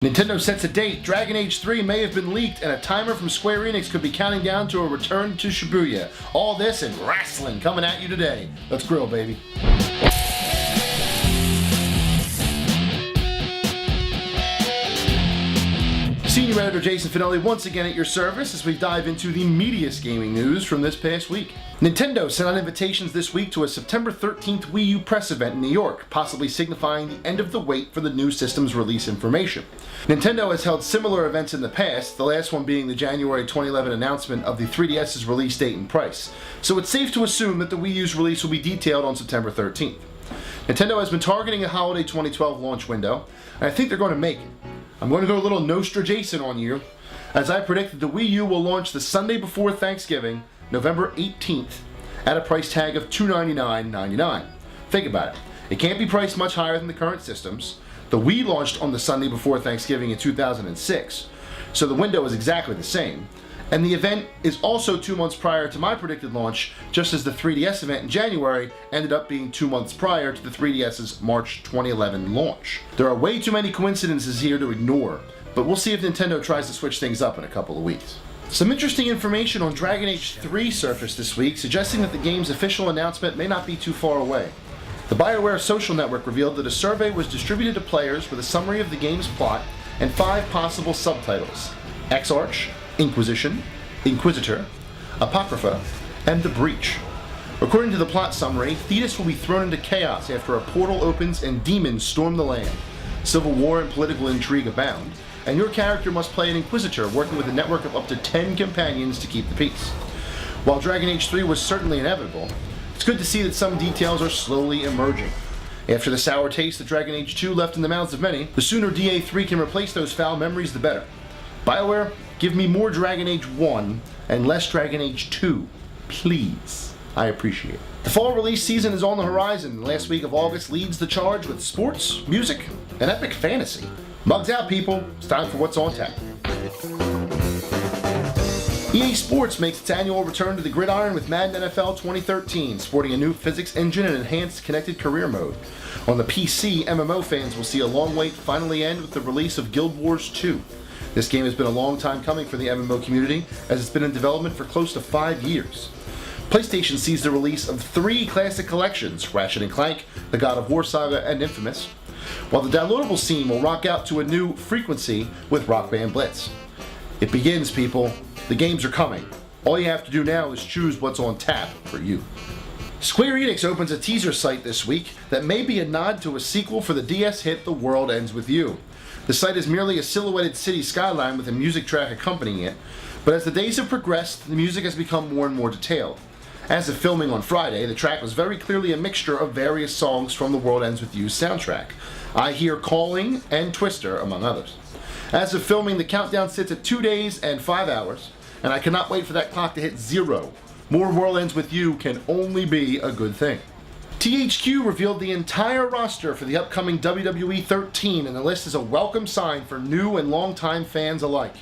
Nintendo sets a date. Dragon Age 3 may have been leaked, and a timer from Square Enix could be counting down to a return to Shibuya. All this and wrestling coming at you today. Let's grill, baby. Senior Editor Jason Fanelli once again at your service as we dive into the meatiest gaming news from this past week. Nintendo sent out invitations this week to a September 13th Wii U press event in New York, possibly signifying the end of the wait for the new system's release information. Nintendo has held similar events in the past, the last one being the January 2011 announcement of the 3DS's release date and price, so it's safe to assume that the Wii U's release will be detailed on September 13th. Nintendo has been targeting a holiday 2012 launch window, and I think they're going to make it. I'm going to go a little Nostra Jason on you, as I predict that the Wii U will launch the Sunday before Thanksgiving, November 18th, at a price tag of $299.99. Think about it. It can't be priced much higher than the current systems. The Wii launched on the Sunday before Thanksgiving in 2006, so the window is exactly the same. And the event is also 2 months prior to my predicted launch, just as the 3DS event in January ended up being 2 months prior to the 3DS's March 2011 launch. There are way too many coincidences here to ignore, but we'll see if Nintendo tries to switch things up in a couple of weeks. Some interesting information on Dragon Age 3 surfaced this week, suggesting that the game's official announcement may not be too far away. The BioWare social network revealed that a survey was distributed to players with a summary of the game's plot and 5 possible subtitles: Exarch, Inquisition, Inquisitor, Apocrypha, and The Breach. According to the plot summary, Thetis will be thrown into chaos after a portal opens and demons storm the land. Civil war and political intrigue abound, and your character must play an Inquisitor working with a network of up to 10 companions to keep the peace. While Dragon Age 3 was certainly inevitable, it's good to see that some details are slowly emerging. After the sour taste that Dragon Age 2 left in the mouths of many, the sooner DA3 can replace those foul memories, the better. BioWare, give me more Dragon Age 1 and less Dragon Age 2, please. I appreciate it. The fall release season is on the horizon. The last week of August leads the charge with sports, music, and epic fantasy. Mugs out, people. It's time for what's on tap. EA Sports makes its annual return to the gridiron with Madden NFL 2013, sporting a new physics engine and enhanced connected career mode. On the PC, MMO fans will see a long wait finally end with the release of Guild Wars 2. This game has been a long time coming for the MMO community, as it's been in development for close to 5 years. PlayStation sees the release of 3 classic collections, Ratchet & Clank, the God of War saga, and Infamous, while the downloadable scene will rock out to a new frequency with Rock Band Blitz. It begins, people. The games are coming. All you have to do now is choose what's on tap for you. Square Enix opens a teaser site this week that may be a nod to a sequel for the DS hit The World Ends With You. The site is merely a silhouetted city skyline with a music track accompanying it, but as the days have progressed, the music has become more and more detailed. As of filming on Friday, the track was very clearly a mixture of various songs from The World Ends With You's soundtrack. I Hear Calling and Twister, among others. As of filming, the countdown sits at 2 days and 5 hours, and I cannot wait for that clock to hit 0. More World Ends With You can only be a good thing. THQ revealed the entire roster for the upcoming WWE 13, and the list is a welcome sign for new and longtime fans alike.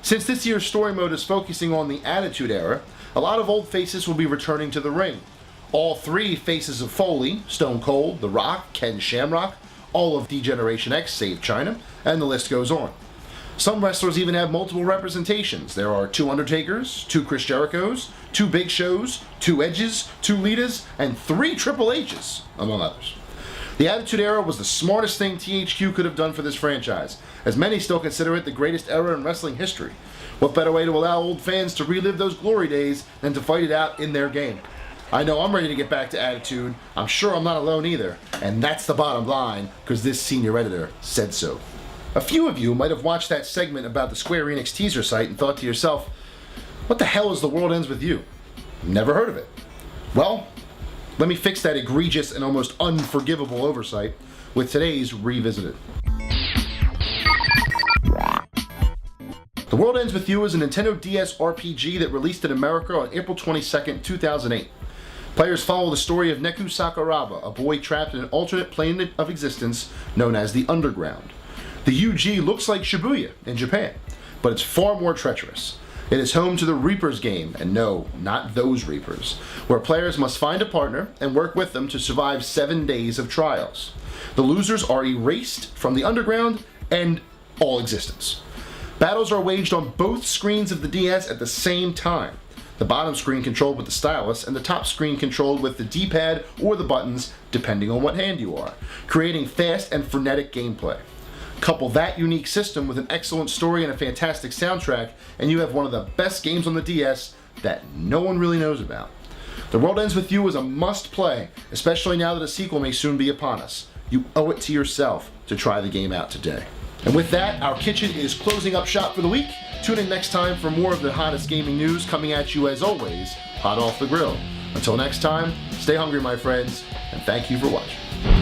Since this year's story mode is focusing on the Attitude Era, a lot of old faces will be returning to the ring. All 3 faces of Foley, Stone Cold, The Rock, Ken Shamrock, all of D-Generation X save China, and the list goes on. Some wrestlers even have multiple representations. There are 2 Undertakers, 2 Chris Jerichos, 2 Big Shows, 2 Edges, 2 Litas, and 3 Triple H's, among others. The Attitude Era was the smartest thing THQ could have done for this franchise, as many still consider it the greatest era in wrestling history. What better way to allow old fans to relive those glory days than to fight it out in their game? I know I'm ready to get back to Attitude. I'm sure I'm not alone either, and that's the bottom line, because this senior editor said so. A few of you might have watched that segment about the Square Enix teaser site and thought to yourself, what the hell is The World Ends With You? Never heard of it. Well, let me fix that egregious and almost unforgivable oversight with today's Revisited. The World Ends With You is a Nintendo DS RPG that released in America on April 22, 2008. Players follow the story of Neku Sakuraba, a boy trapped in an alternate plane of existence known as the Underground. The UG looks like Shibuya in Japan, but it's far more treacherous. It is home to the Reapers game, and no, not those Reapers, where players must find a partner and work with them to survive 7 days of trials. The losers are erased from the underground and all existence. Battles are waged on both screens of the DS at the same time. The bottom screen controlled with the stylus, and the top screen controlled with the D-pad or the buttons, depending on what hand you are, creating fast and frenetic gameplay. Couple that unique system with an excellent story and a fantastic soundtrack, and you have one of the best games on the DS that no one really knows about. The World Ends With You is a must-play, especially now that a sequel may soon be upon us. You owe it to yourself to try the game out today. And with that, our kitchen is closing up shop for the week. Tune in next time for more of the hottest gaming news coming at you as always, hot off the grill. Until next time, stay hungry my friends, and thank you for watching.